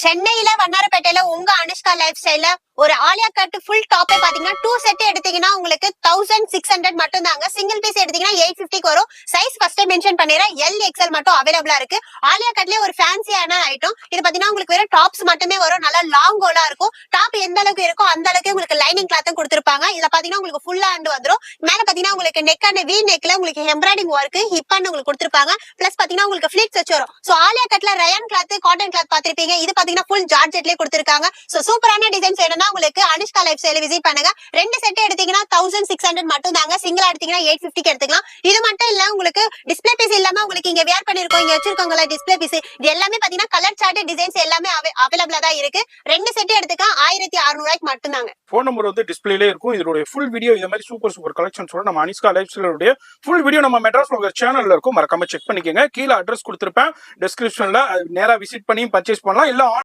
சென்னையில வண்ணாரப்பேட்டையில உங்க அனுஷ்கா லைஃப் ஸ்டைல்ல ஒரு ஆலியா கட் ஃபுல் டாப்பே பாத்தீங்கன்னா 2 செட் எடுத்தீங்கன்னா உங்களுக்கு 1600 மட்டும் தாங்க. சிங்கிள் பீஸ் எடுத்தீங்கன்னா 850 வரும். சைஸ் ஃபர்ஸ்ட் மென்ஷன் பண்ணிடுறேன், எல் எக்ஸ்எல் மட்டும் அவைலபிளா இருக்கு. ஆலியா கட்லயே ஒரு ஃபேன்சியான ஐட்டம் இது. பாத்தீங்கன்னா உங்களுக்கு வெறும் டாப்ஸ் மட்டுமே வரும். நல்லா லாங் கோலா இருக்கும். டாப் எந்த அளவுக்கு இருக்கும் அந்த அளவுக்கு உங்களுக்கு லைனிங் கிளாத்தும் கொடுத்திருப்பாங்க. இதுல பாத்தீங்கன்னா உங்களுக்கு ஃபுல் ஹேண்ட் வந்துரும். மேல பாத்தீங்கன்னா உங்களுக்கு நெக் அண்ட் வி நெக்ல உங்களுக்கு எம்ப்ராய்டிங் ஒர்க் ஹிப் அண்ட் உங்களுக்கு கொடுத்திருப்பாங்க. பிளஸ் பாத்தீங்கன்னா உங்களுக்கு ஃபிளிட்ஸ் வச்சு வரும். சோ ஆலியா கட்ல ரயான் கிளாத் காட்டன் கிளாத் பாத்திருப்பீங்க. இது பாத்தீங்கன்னா ஃபுல் ஜார்ஜெட்லயே கொடுத்திருக்காங்க. சோ சூப்பரான டிசைன்ஸ் வேணும்னா உங்களுக்கு அனுஷ்கா லைஃப் ஸ்டைல விசிட் பண்ணுங்க. ரெண்டு செட் எடுத்தீங்கன்னா 1600 மட்டும் தாங்க. சிங்கிளா எடுத்தீங்கன்னா 850 எடுத்துக்கலாம். இது மட்டும் இல்ல உங்களுக்கு டிஸ்ப்ளே பீஸ் இல்லாம உங்களுக்கு இங்க வேர் பண்ணிருக்கோம், இங்க வச்சிருக்கோங்கல டிஸ்ப்ளே பீஸ், இது எல்லாமே பாத்தீங்கன்னா கலர் சார்ட் டிசைன்ஸ் எல்லாமே அவைலபிளா தான் இருக்கு. ரெண்டு செட் எடுத்துக்க 1600 ரூபாய்க்கு மட்டும் தாங்க. போன் நம்பர் வந்து டிஸ்பிளேல இருக்கும். இதோட ஃபுல் வீடியோ இந்த மாதிரி சூப்பர் கலெக்ஷன்ஸோட நம்ம அனுஷ்கா லைஃப் ஸ்டைலோட ஃபுல் வீடியோ நம்ம மெட்ராஸ் உங்க சேனல்ல இருக்கும். மறக்காம செக் பண்ணிக்கங்க. கீழே அட்ரஸ் கொடுத்திருப்பேன் டிஸ்கிரிப்ஷன்ல. நேரா விசிட் பண்ணி பர்ச்சேஸ் பண்ணலாம். இல்ல